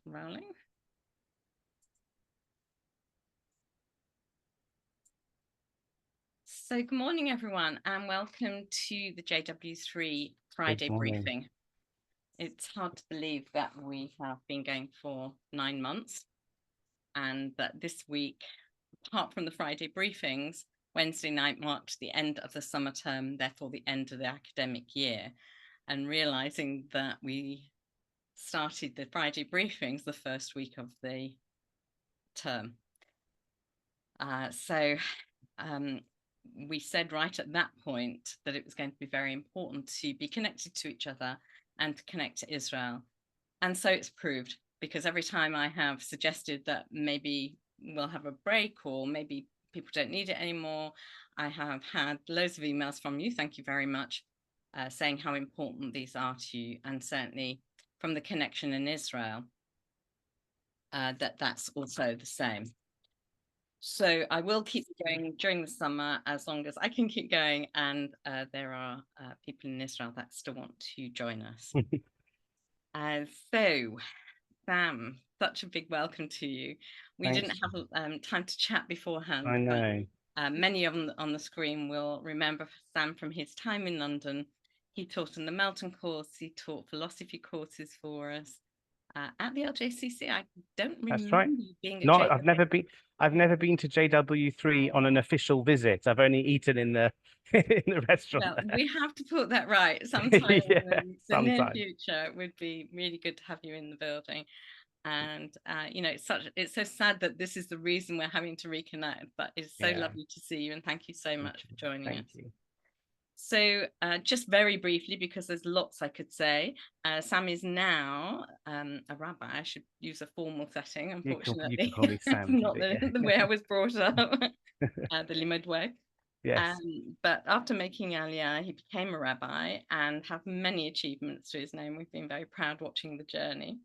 Rolling. So good morning, everyone, and welcome to the JW3 Friday briefing. It's hard to believe that we have been going for 9 months and that this week, apart from the Friday briefings, Wednesday night marked the end of the summer term, therefore the end of the academic year, and realizing that we started the Friday briefings the first week of the term. We said right at that point that it was going to be very important to be connected to each other and to connect to Israel. And so it's proved, because every time I have suggested that maybe we'll have a break or maybe people don't need it anymore, I have had loads of emails from you. Thank you very much, saying how important these are to you, and certainly from the connection in Israel, that's also the same. So I will keep going during the summer as long as I can keep going, and there are people in Israel that still want to join us. So, Sam, such a big welcome to you. We didn't have time to chat beforehand. I know. But, many of them on the screen will remember Sam from his time in London. He taught in the Melton course. He taught philosophy courses for us. At the LJCC, I don't remember. That's right. Being No, I've never been to JW3 on an official visit. I've only eaten in the in the restaurant. Well, we have to put that right sometime Yeah, in the near future. It would be really good to have you in the building. And you know, it's so sad that this is the reason we're having to reconnect, but it's so lovely to see you, and thank you so much for joining us. Thank you. So just very briefly, because there's lots I could say, Sam is now a rabbi. I should use a formal setting, unfortunately. You can call me Sam. Not the way I was brought up, the Limud way. Yes. But after making Aliyah, he became a rabbi and have many achievements to his name. We've been very proud watching the journey,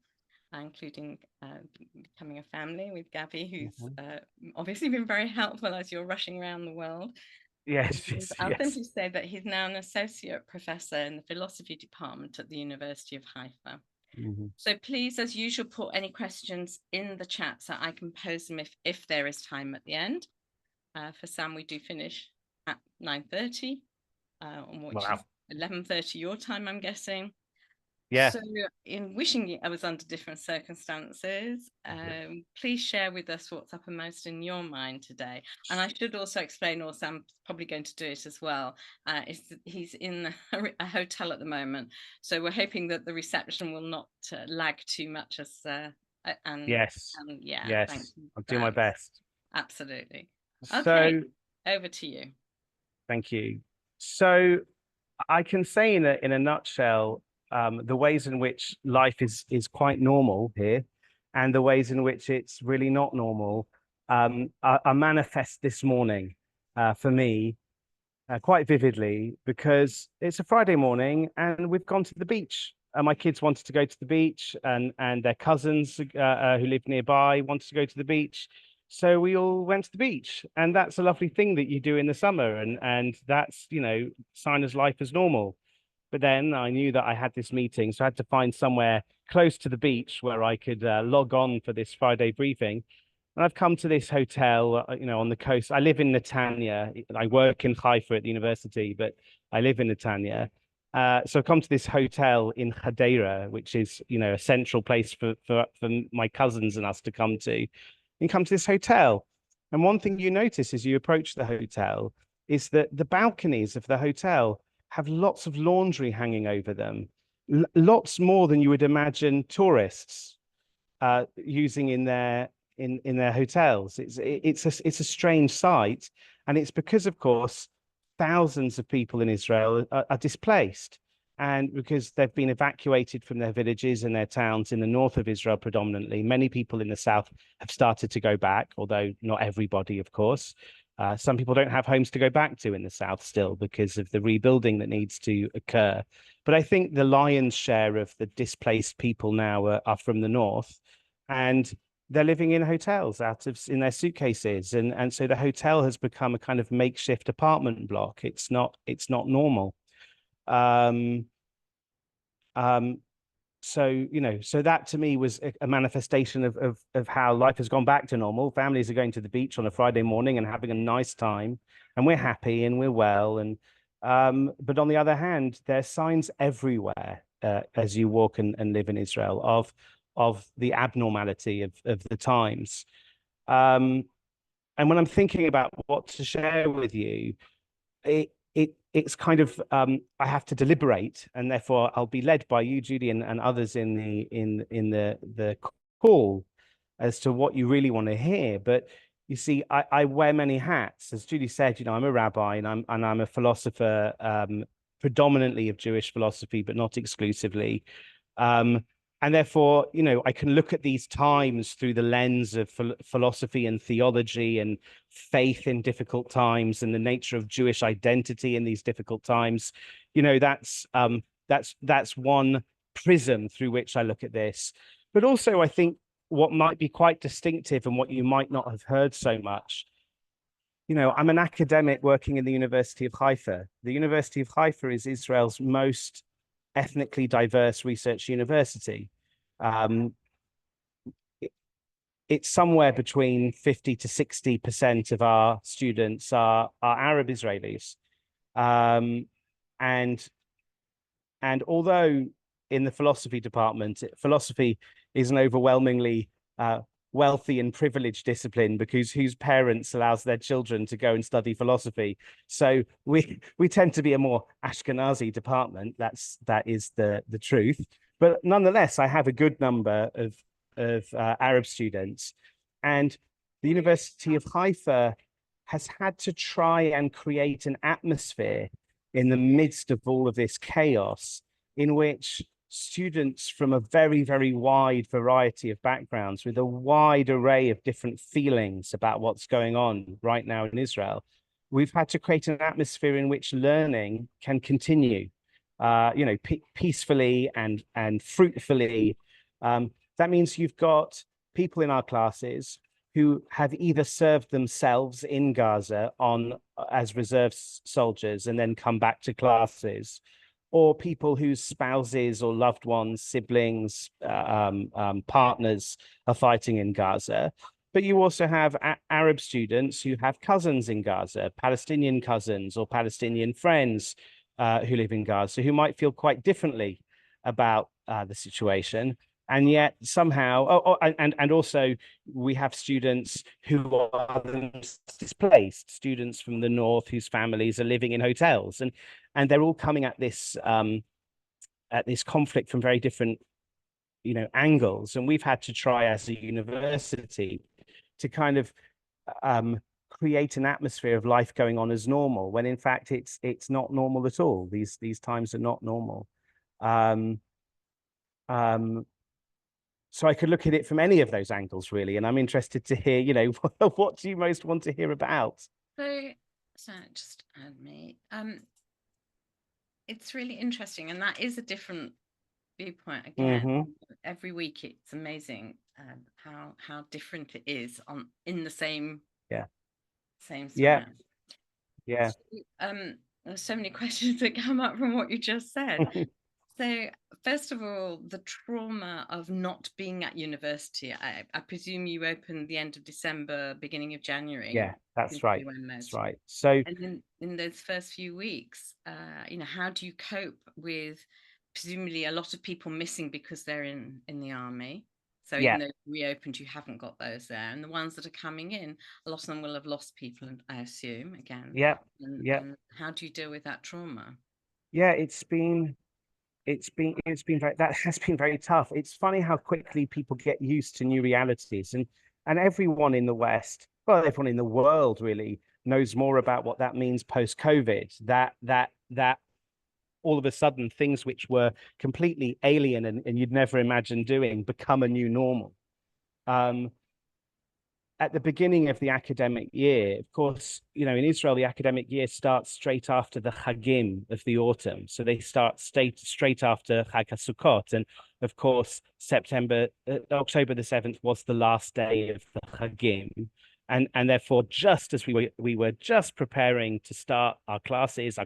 including becoming a family with Gabby, who's obviously been very helpful as you're rushing around the world. Yes. I'll simply say that he's now an associate professor in the philosophy department at the University of Haifa. So please, as usual, put any questions in the chat so I can pose them if there is time at the end. For Sam, we do finish at 9:30, which is 11:30 your time, I'm guessing. Yeah. So in wishing I was under different circumstances, please share with us what's uppermost in your mind today. And I should also explain, or Sam's probably going to do it as well, he's in a hotel at the moment. So we're hoping that the reception will not lag too much. Yes. I'll do my best. Absolutely. So, okay, over to you. Thank you. So I can say in a nutshell, the ways in which life is quite normal here, and the ways in which it's really not normal, are manifest this morning for me quite vividly, because it's a Friday morning and we've gone to the beach. My kids wanted to go to the beach, and their cousins who live nearby wanted to go to the beach. So we all went to the beach, and that's a lovely thing that you do in the summer, and that's, you know, sign as life as normal. But then I knew that I had this meeting, so I had to find somewhere close to the beach where I could log on for this Friday briefing. And I've come to this hotel, you know, on the coast. I live in Netanya. I work in Haifa at the university, but I live in Netanya. So I've come to this hotel in Hadera, which is, you know, a central place for my cousins and us to come to. And come to this hotel. And one thing you notice as you approach the hotel is that the balconies of the hotel have lots of laundry hanging over them, lots more than you would imagine tourists using in their hotels. It's a strange sight, and it's because, of course, thousands of people in Israel are displaced, and because they've been evacuated from their villages and their towns in the north of Israel predominantly. Many people in the south have started to go back, although not everybody, of course. Some people don't have homes to go back to in the south still because of the rebuilding that needs to occur. But I think the lion's share of the displaced people now are from the north, and they're living in hotels in their suitcases. And so the hotel has become a kind of makeshift apartment block. It's not normal. so that to me was a manifestation of how life has gone back to normal. Families are going to the beach on a Friday morning and having a nice time, and we're happy and we're well. And but on the other hand, there's signs everywhere as you walk and live in Israel of the abnormality of the times. And when I'm thinking about what to share with you, it's kind of I have to deliberate, and therefore I'll be led by you, Judy, and others in the call as to what you really want to hear. But you see, I wear many hats. As Judy said, I'm a rabbi and I'm a philosopher, predominantly of Jewish philosophy, but not exclusively. And therefore, I can look at these times through the lens of philosophy and theology and faith in difficult times and the nature of Jewish identity in these difficult times. That's one prism through which I look at this. But also, I think what might be quite distinctive and what you might not have heard so much. I'm an academic working in the University of Haifa. The University of Haifa is Israel's most ethnically diverse research university. It's somewhere between 50 to 60% of our students are Arab Israelis. And although in the philosophy department, philosophy is an overwhelmingly wealthy and privileged discipline because whose parents allows their children to go and study philosophy. So we tend to be a more Ashkenazi department. That is the truth. But nonetheless, I have a good number of Arab students, and the University of Haifa has had to try and create an atmosphere in the midst of all of this chaos in which students from a very, very wide variety of backgrounds with a wide array of different feelings about what's going on right now in Israel, we've had to create an atmosphere in which learning can continue, peacefully and fruitfully. That means you've got people in our classes who have either served themselves in Gaza as reserve soldiers and then come back to classes, or people whose spouses or loved ones, siblings, partners are fighting in Gaza. But you also have Arab students who have cousins in Gaza, Palestinian cousins or Palestinian friends who live in Gaza, who might feel quite differently about the situation. And yet somehow, and also we have students who are displaced, students from the north whose families are living in hotels, and they're all coming at this conflict from very different, angles. And we've had to try as a university to kind of create an atmosphere of life going on as normal, when in fact it's not normal at all. These times are not normal. So I could look at it from any of those angles, really. And I'm interested to hear, what do you most want to hear about? So just add me. It's really interesting. And that is a different viewpoint. Again, every week it's amazing how different it is in the same same strand. Yeah. There's so many questions that come up from what you just said. So first of all, the trauma of not being at university. I presume you opened the end of December, beginning of January. Yeah, that's right. That's right. So, and in those first few weeks, how do you cope with presumably a lot of people missing because they're in the army? So even though you reopened, you haven't got those there, and the ones that are coming in, a lot of them will have lost people, I assume. Again, and how do you deal with that trauma? Yeah, it's been that has been very tough. It's funny how quickly people get used to new realities, and everyone in the West, well, everyone in the world really knows more about what that means post-COVID. That all of a sudden things which were completely alien and you'd never imagine doing become a new normal. At the beginning of the academic year, of course, in Israel, the academic year starts straight after the Chagim of the autumn. So they start straight after Chag HaSukkot. And of course, October the 7th was the last day of the Chagim. And therefore, just as we were just preparing to start our classes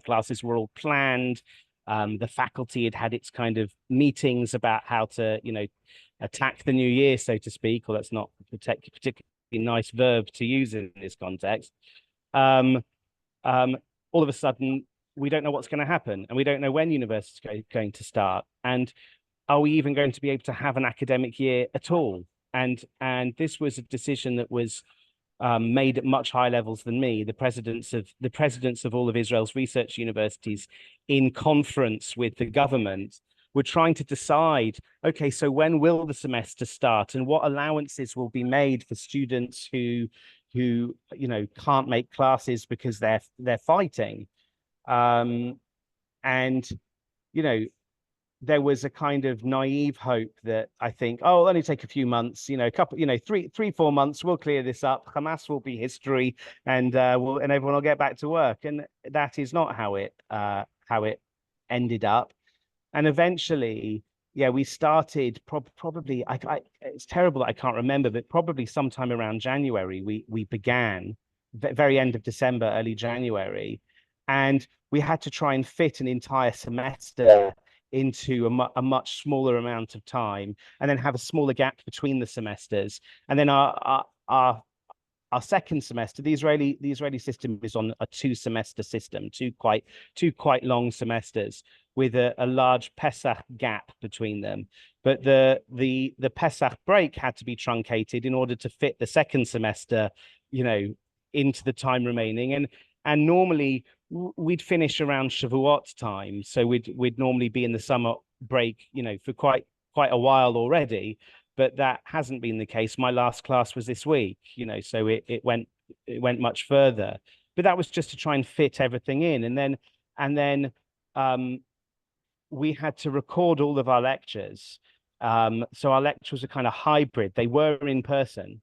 were all planned. The faculty had had its kind of meetings about how to, attack the new year, so to speak, or that's not a particularly nice verb to use in this context. Um, all of a sudden, we don't know what's going to happen, and we don't know when university is going to start, and are we even going to be able to have an academic year at all? And this was a decision that was made at much higher levels than me. The presidents of all of Israel's research universities, in conference with the government, were trying to decide, okay, so when will the semester start, and what allowances will be made for students who can't make classes because they're fighting. And there was a kind of naive hope that I think, oh, it'll only take a few months, a couple, 3-4 months, we'll clear this up. Hamas will be history, and everyone will get back to work. And that is not how it ended up. And eventually, yeah, we started probably. It's terrible that I can't remember, but probably sometime around January, we began, very end of December, early January, and we had to try and fit an entire semester into a much smaller amount of time, and then have a smaller gap between the semesters. And then our second semester, the Israeli system is on a 2-semester system, two quite long semesters with a large Pesach gap between them. But the Pesach break had to be truncated in order to fit the second semester, into the time remaining. And normally we'd finish around Shavuot time, so we'd normally be in the summer break, for quite a while already. But that hasn't been the case. My last class was this week, so it went much further. But that was just to try and fit everything in, and then we had to record all of our lectures. So our lectures are kind of hybrid. They were in person,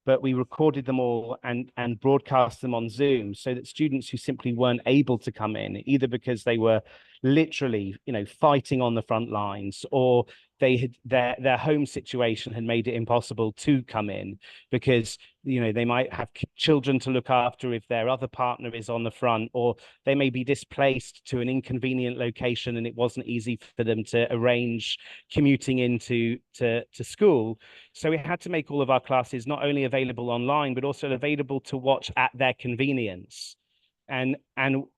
but we recorded them all and broadcast them on Zoom, so that students who simply weren't able to come in, either because they were literally, fighting on the front lines, or they had their home situation had made it impossible to come in because they might have children to look after if their other partner is on the front, or they may be displaced to an inconvenient location and it wasn't easy for them to arrange commuting into school. So we had to make all of our classes not only available online, but also available to watch at their convenience. And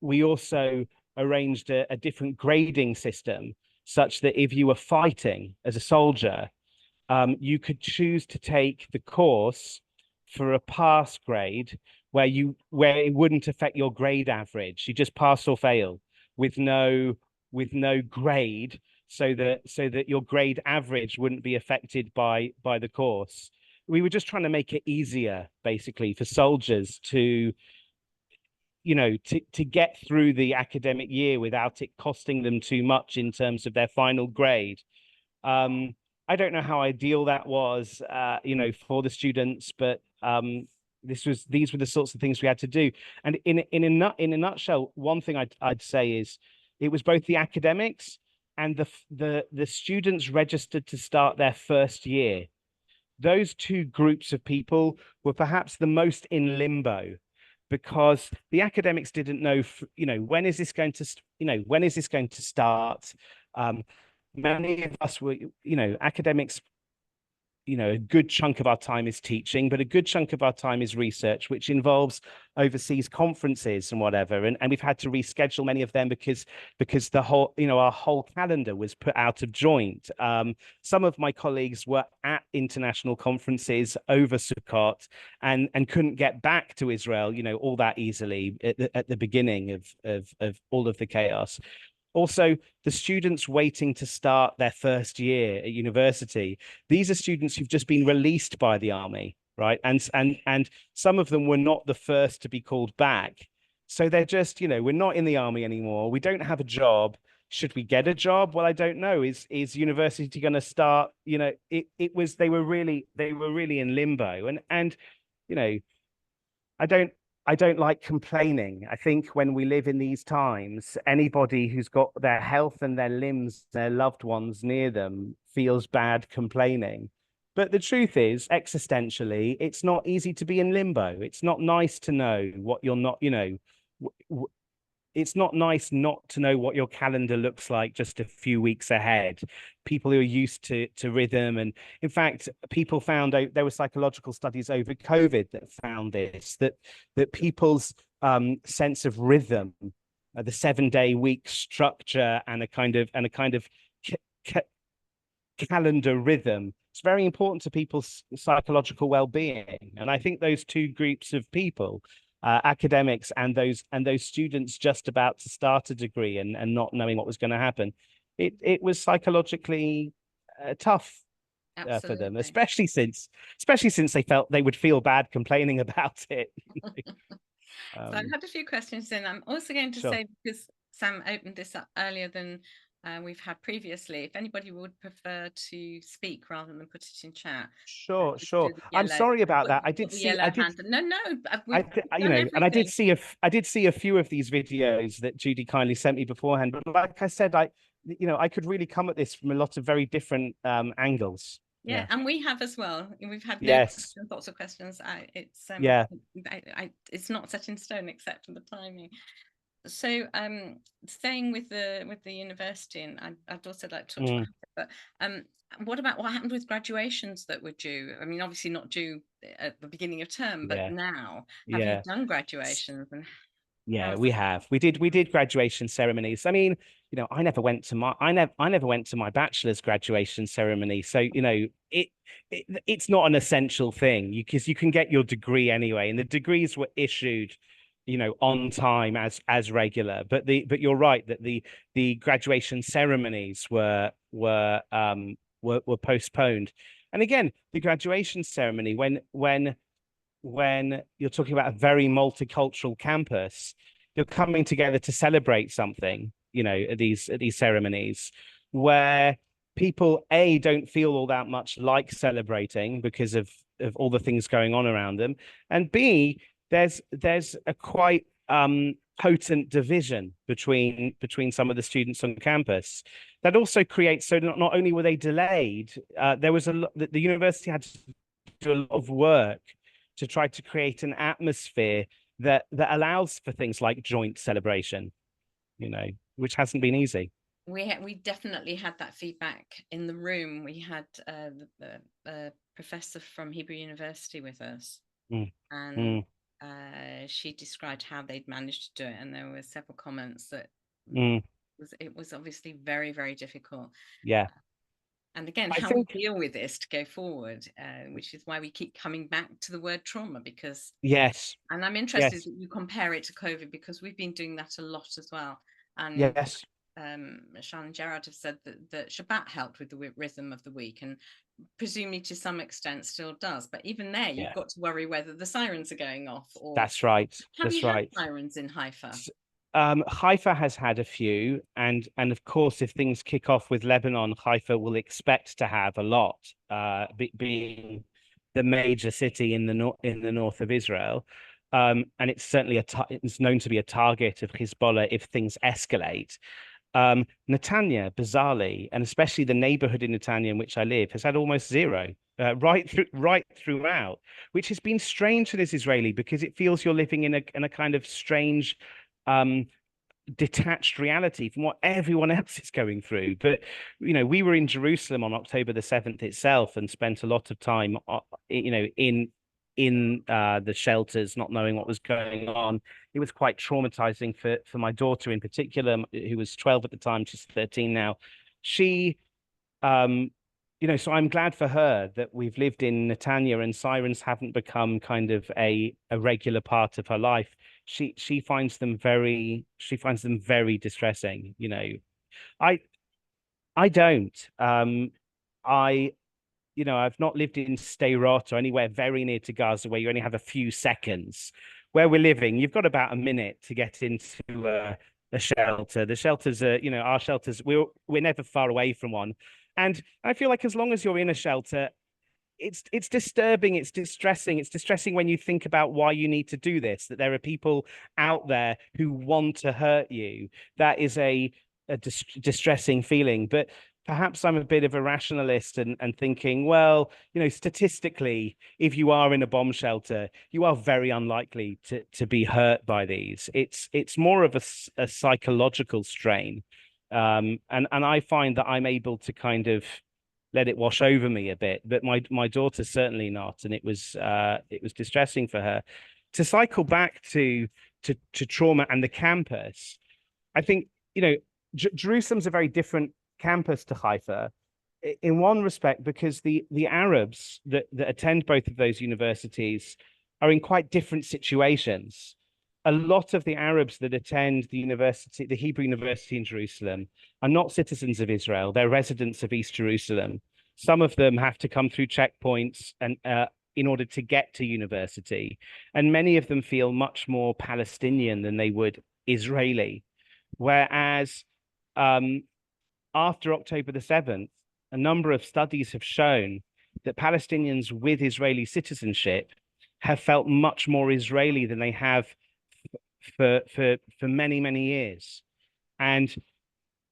we also arranged a different grading system, such that if you were fighting as a soldier, you could choose to take the course for a pass grade where it wouldn't affect your grade average. You just pass or fail with no grade, so that your grade average wouldn't be affected by the course. We were just trying to make it easier, basically, for soldiers to get through the academic year without it costing them too much in terms of their final grade. I don't know how ideal that was, for the students, but these were the sorts of things we had to do. And in a nutshell, one thing I'd say is it was both the academics and the students registered to start their first year. Those two groups of people were perhaps the most in limbo, because the academics didn't know, when is this going to start? Many of us were, academics, a good chunk of our time is teaching, but a good chunk of our time is research, which involves overseas conferences and whatever. And we've had to reschedule many of them because the whole, our whole calendar was put out of joint. Some of my colleagues were at international conferences over Sukkot and couldn't get back to Israel, all that easily at the beginning of all of the chaos. Also, the students waiting to start their first year at university, these are students who've just been released by the army, right? And some of them were not the first to be called back. So they're just, we're not in the army anymore. We don't have a job. Should we get a job? Well, I don't know. Is university going to start? They were really in limbo. And I don't like complaining. I think when we live in these times, anybody who's got their health and their limbs, their loved ones near them, feels bad complaining. But the truth is, existentially, it's not easy to be in limbo. It's not nice to know what you're not, it's not nice not to know what your calendar looks like just a few weeks ahead. People who are used to rhythm, and in fact, people found out there were psychological studies over COVID that found this, that people's sense of rhythm, the 7-day week structure, and a kind of calendar rhythm, it's very important to people's psychological well-being. And I think those two groups of people, academics and those students just about to start a degree and not knowing what was going to happen, it was psychologically tough for them, especially since they felt they would feel bad complaining about it. So I've had a few questions in. I'm also going to say, because Sam opened this up earlier than we've had previously, if anybody would prefer to speak rather than put it in chat. Sure. I'm sorry about that. I did. No, and I did see a few of these videos that Judy kindly sent me beforehand. But like I said, I could really come at this from a lot of very different angles. Yeah, and we have as well. We've had lots of questions. It's not set in stone except for the timing. So staying with the university, and I'd also like to talk about it, but what about what happened with graduations that were due? I mean, obviously not due at the beginning of term, but now have you done graduations? And we did graduation ceremonies. I mean, I never went to my bachelor's graduation ceremony, so it's not an essential thing, because you can get your degree anyway, and the degrees were issued on time as regular. But you're right that the graduation ceremonies were postponed. And again, the graduation ceremony, when you're talking about a very multicultural campus, you're coming together to celebrate something, at these ceremonies, where people don't feel all that much like celebrating because of all the things going on around them, and B, there's a quite potent division between some of the students on campus that also creates, so not only were they delayed, there was the university had to do a lot of work to try to create an atmosphere that allows for things like joint celebration, which hasn't been easy. We definitely had that feedback in the room. We had the professor from Hebrew University with us, and she described how they'd managed to do it, and there were several comments that it was obviously very, very difficult. Yeah. And again, how we deal with this to go forward, which is why we keep coming back to the word trauma, because and I'm interested that you compare it to COVID, because we've been doing that a lot as well. And Sean and Gerard have said that Shabbat helped with the rhythm of the week, and presumably to some extent still does. But even there, you've got to worry whether the sirens are going off. Or that's right. Have you had sirens in Haifa? Haifa has had a few, and of course, if things kick off with Lebanon, Haifa will expect to have a lot, being the major city in the north of Israel, and it's certainly it's known to be a target of Hezbollah if things escalate. Netanya, bizarrely, and especially the neighborhood in Netanya in which I live, has had almost zero right throughout, which has been strange for this Israeli, because it feels you're living in a kind of strange detached reality from what everyone else is going through. But we were in Jerusalem on October the 7th itself and spent a lot of time in the shelters, not knowing what was going on. It was quite traumatizing for my daughter in particular, who was 12 at the time. She's 13 now. She so I'm glad for her that we've lived in Netanya and sirens haven't become kind of a regular part of her life. She finds them very distressing. I don't. I've not lived in Sderot or anywhere very near to Gaza where you only have a few seconds. Where we're living, you've got about a minute to get into a shelter. The shelters are, our shelters, we're never far away from one. And I feel like as long as you're in a shelter, it's disturbing, it's distressing when you think about why you need to do this, that there are people out there who want to hurt you. That is a distressing feeling. But perhaps I'm a bit of a rationalist and thinking, well, statistically, if you are in a bomb shelter, you are very unlikely to be hurt by these. It's more of a psychological strain. And I find that I'm able to kind of let it wash over me a bit, but my daughter's certainly not, and it was distressing for her. To cycle back to trauma and the campus, I think Jerusalem's a very different campus to Haifa in one respect, because the Arabs that attend both of those universities are in quite different situations. A lot of the Arabs that attend the Hebrew University in Jerusalem, are not citizens of Israel. They're residents of East Jerusalem. Some of them have to come through checkpoints and in order to get to university, and many of them feel much more Palestinian than they would Israeli. Whereas after October the 7th, a number of studies have shown that Palestinians with Israeli citizenship have felt much more Israeli than they have for many, many years. And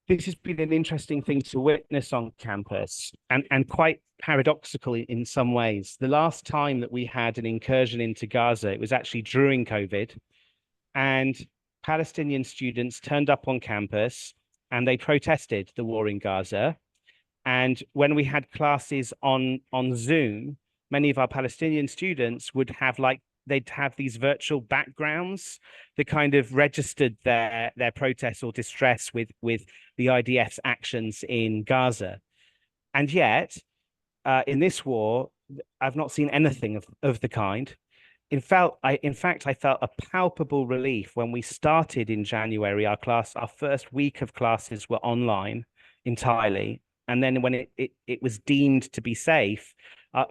this has been an interesting thing to witness on campus, and quite paradoxical in some ways. The last time that we had an incursion into Gaza, it was actually during COVID, and Palestinian students turned up on campus and they protested the war in Gaza. And when we had classes on Zoom, many of our Palestinian students would have they'd have these virtual backgrounds that kind of registered their protests or distress with the IDF's actions in Gaza. And yet, in this war, I've not seen anything of the kind. In fact, I felt a palpable relief when we started in January. Our first week of classes were online entirely, and then when it was deemed to be safe,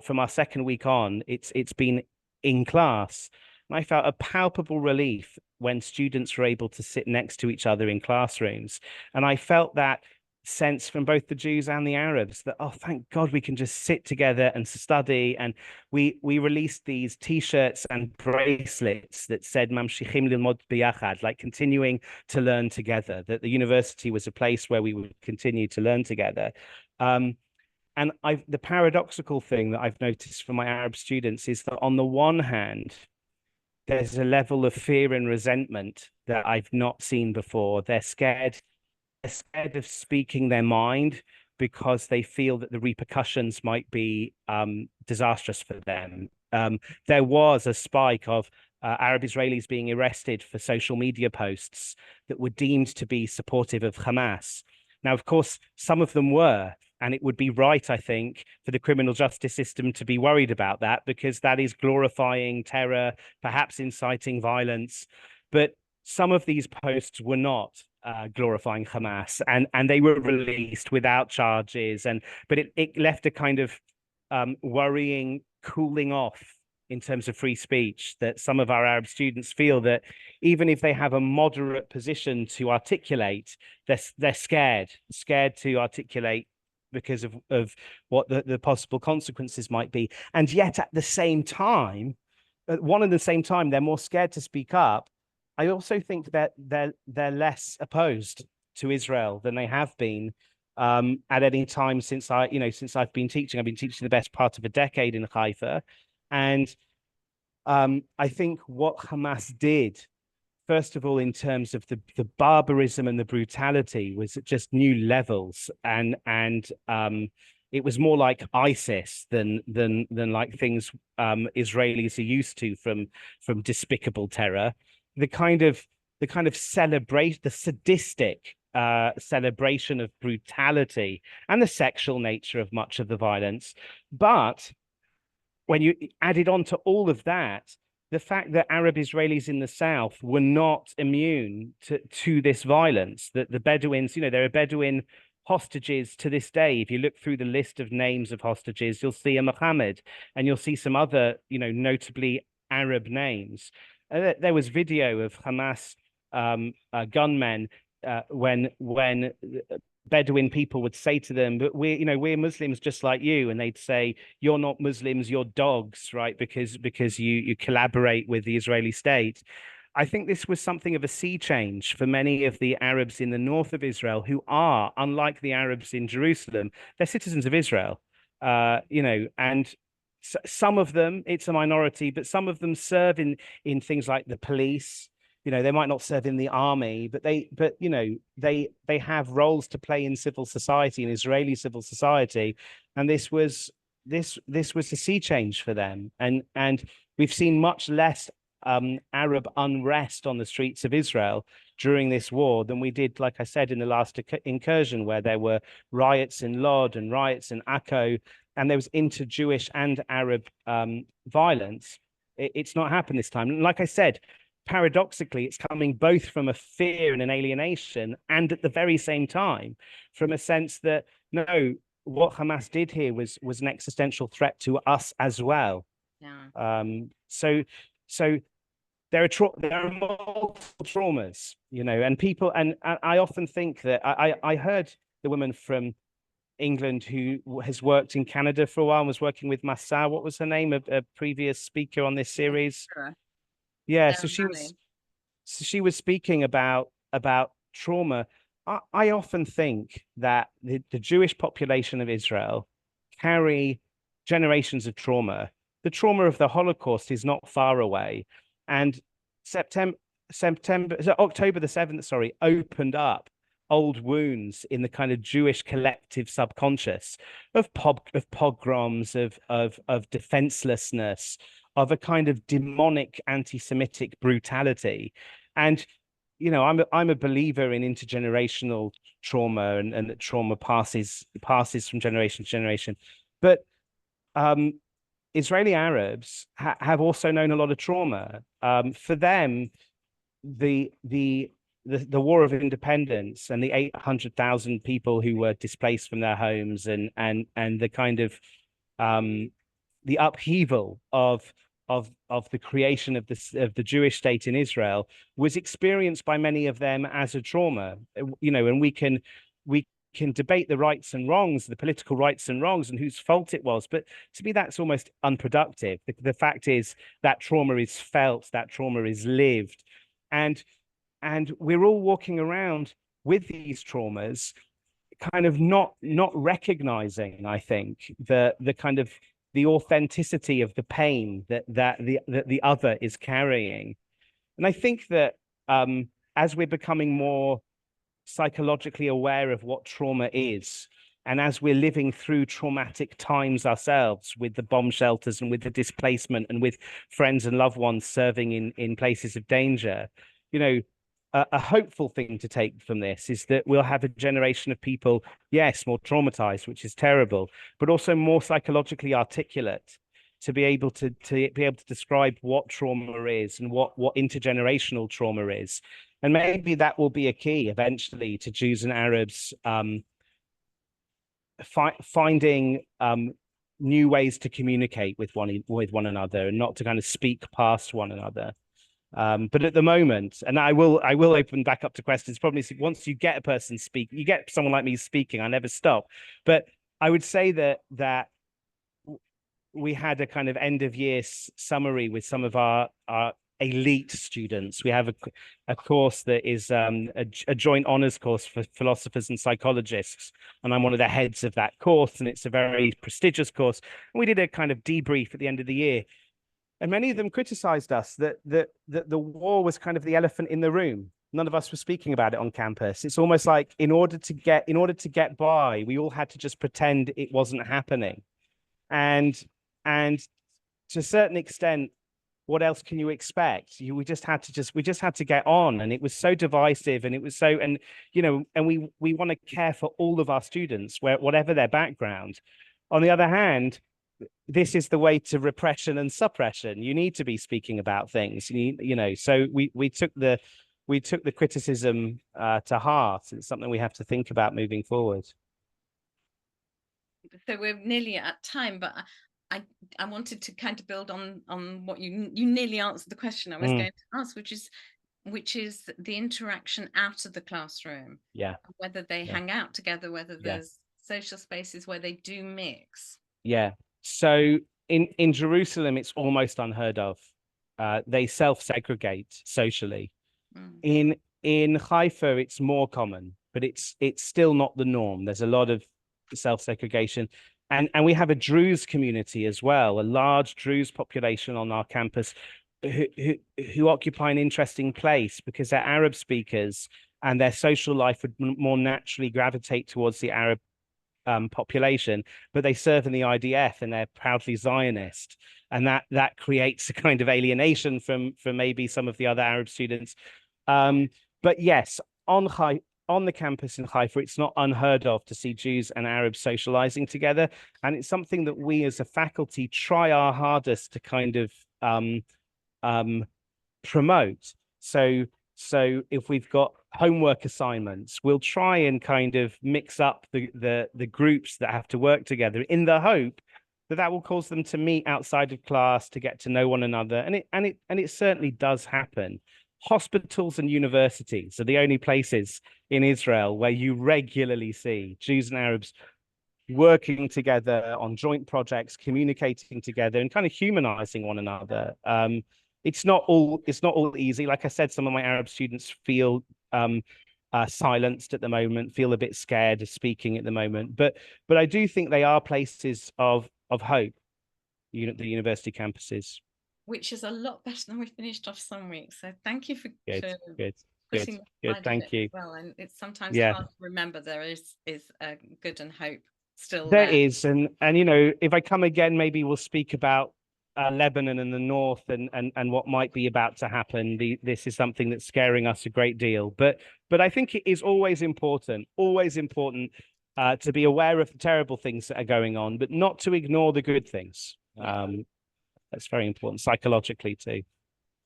from our second week on, it's been in class. And I felt a palpable relief when students were able to sit next to each other in classrooms, and I felt that sense from both the Jews and the Arabs that, oh, thank God we can just sit together and study. And we released these T-shirts and bracelets that said Mamshichim lilmod biyachad, like continuing to learn together, that the university was a place where we would continue to learn together. And the paradoxical thing that I've noticed from my Arab students is that on the one hand, there's a level of fear and resentment that I've not seen before. They're scared of speaking their mind because they feel that the repercussions might be disastrous for them. There was a spike of Arab Israelis being arrested for social media posts that were deemed to be supportive of Hamas. Now, of course, some of them were, and it would be right, I think, for the criminal justice system to be worried about that, because that is glorifying terror, perhaps inciting violence. But some of these posts were not glorifying Hamas, and they were released without charges. But it left a kind of worrying cooling off in terms of free speech, that some of our Arab students feel that even if they have a moderate position to articulate, they're scared to articulate because of what the possible consequences might be. And yet at the same time, they're more scared to speak up. I also think that they're less opposed to Israel than they have been at any time since I've been teaching. I've been teaching the best part of a decade in Haifa, and I think what Hamas did, first of all, in terms of the barbarism and the brutality, was at just new levels, and it was more like ISIS than like things Israelis are used to from despicable terror. The kind of celebration, the sadistic celebration of brutality and the sexual nature of much of the violence. But when you added on to all of that, the fact that Arab Israelis in the south were not immune to this violence, that the Bedouins, there are Bedouin hostages to this day. If you look through the list of names of hostages, you'll see a Muhammad, and you'll see some other, notably Arab names. There was video of Hamas gunmen when Bedouin people would say to them, "But we're Muslims just like you," and they'd say, "You're not Muslims, you're dogs, right? Because you collaborate with the Israeli state." I think this was something of a sea change for many of the Arabs in the north of Israel who are, unlike the Arabs in Jerusalem, they're citizens of Israel. And some of them, it's a minority, but some of them serve in things like the police. They might not serve in the army, but they have roles to play in civil society, in Israeli civil society, and this was a sea change for them, and we've seen much less Arab unrest on the streets of Israel during this war than we did, like I said, in the last incursion, where there were riots in Lod and riots in Akko, and there was inter-Jewish and Arab violence. It's not happened this time. And like I said, paradoxically, it's coming both from a fear and an alienation, and at the very same time, from a sense that, no, what Hamas did here was an existential threat to us as well. Yeah. So there are multiple traumas, and people, and I often think that I heard the woman from England who has worked in Canada for a while and was working with Massa. What was her name? A previous speaker on this series. Sure. Yeah, so she was speaking about trauma. I often think that the Jewish population of Israel carry generations of trauma. The trauma of the Holocaust is not far away, and October the 7th, sorry, opened up old wounds in the kind of Jewish collective subconscious of pogroms, of defenselessness, of a kind of demonic anti-Semitic brutality. And I'm a believer in intergenerational trauma, and that trauma passes from generation to generation. But Israeli Arabs have also known a lot of trauma. For them, the War of Independence and the 800,000 people who were displaced from their homes, and the kind of the upheaval of the creation of the Jewish state in Israel was experienced by many of them as a trauma. And we can debate the rights and wrongs, the political rights and wrongs, and whose fault it was. But to me, that's almost unproductive. The fact is that trauma is felt, that trauma is lived, and we're all walking around with these traumas, kind of not recognizing, I think, the kind of the authenticity of the pain that the other is carrying. And I think that as we're becoming more psychologically aware of what trauma is, and as we're living through traumatic times ourselves, with the bomb shelters and with the displacement and with friends and loved ones serving in places of danger, a hopeful thing to take from this is that we'll have a generation of people, yes, more traumatized, which is terrible, but also more psychologically articulate, to be able to describe what trauma is and what intergenerational trauma is. And maybe that will be a key eventually to Jews and Arabs finding new ways to communicate with one another, and not to kind of speak past one another. But at the moment, and I will open back up to questions. Probably once you get a person speak, you get someone like me speaking, I never stop. But I would say that we had a kind of end of year summary with some of our elite students. We have a course that is a joint honors course for philosophers and psychologists, and I'm one of the heads of that course, and it's a very prestigious course. And we did a kind of debrief at the end of the year. And many of them criticized us that the war was kind of the elephant in the room. None of us were speaking about it on campus. It's almost like in order to get by, we all had to just pretend it wasn't happening. And to a certain extent, what else can you expect? We just had to get on, and it was so divisive, and it was so, and we want to care for all of our students, whatever their background. On the other hand, this is the way to repression and suppression. You need to be speaking about things. So we took the criticism to heart. It's something we have to think about moving forward. So we're nearly at time, but I wanted to kind of build on what you nearly answered the question I was going to ask, which is the interaction out of the classroom. Yeah. Whether they hang out together, whether there's social spaces where they do mix. Yeah. So in Jerusalem, it's almost unheard of. they self-segregate socially. Mm. In Haifa, it's more common, but it's still not the norm. There's a lot of self-segregation. And we have a Druze community as well, a large Druze population on our campus who occupy an interesting place because they're Arab speakers and their social life would more naturally gravitate towards the Arab population, but they serve in the IDF and they're proudly Zionist, and that creates a kind of alienation from maybe some of the other Arab students. But yes, on the campus in Haifa, it's not unheard of to see Jews and Arabs socializing together, and it's something that we as a faculty try our hardest to kind of promote. So if we've got homework assignments, we'll try and kind of mix up the groups that have to work together in the hope that will cause them to meet outside of class to get to know one another. And it certainly does happen. Hospitals and universities are the only places in Israel where you regularly see Jews and Arabs working together on joint projects, communicating together, and kind of humanizing one another. It's not all easy. Like I said, some of my Arab students feel silenced at the moment, feel a bit scared of speaking at the moment. But I do think they are places of hope, the university campuses. Which is a lot better than we finished off some weeks. So thank you for putting good. Thank you. well. And it's sometimes hard to remember there is a good and hope still there is. And if I come again, maybe we'll speak about Lebanon and the north and what might be about to happen. This is something that's scaring us a great deal. But I think it is always important to be aware of the terrible things that are going on, but not to ignore the good things. That's very important psychologically too.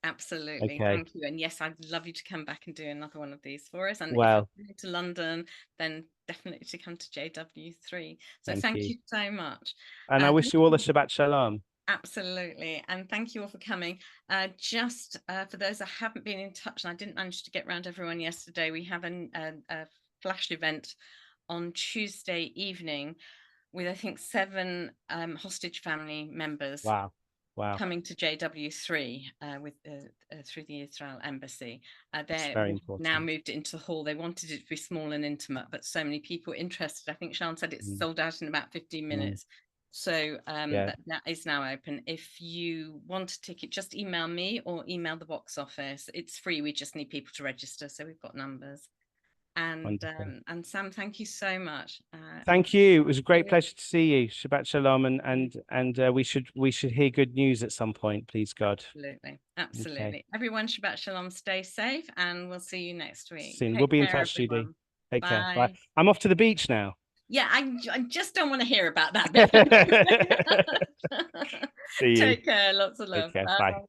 Absolutely. Okay. Thank you. And yes, I'd love you to come back and do another one of these for us. And if well, you're going to London, then definitely to come to JW3. So thank you so much. And I wish you all a Shabbat Shalom. Absolutely. And thank you all for coming. Just for those that haven't been in touch, and I didn't manage to get around everyone yesterday, we have a flash event on Tuesday evening with, I think, 7 hostage family members. Wow. Coming to JW3 through the Israel embassy. They're now moved it into the hall. They wanted it to be small and intimate, but so many people interested. I think Sean said it's sold out in about 15 minutes. So that is now open. If you want a ticket, just email me or email the box office. It's free. We just need people to register. So we've got numbers. And Sam, thank you so much. Thank you. It was a great pleasure to see you. Shabbat Shalom, and we should hear good news at some point, please God. Absolutely. Okay. Everyone, Shabbat Shalom. Stay safe, and we'll see you next week. Soon. We'll be in touch, Judy. Take care. Bye. I'm off to the beach now. Yeah, I just don't want to hear about that bit. See you. Take care. Lots of love. Bye. Bye.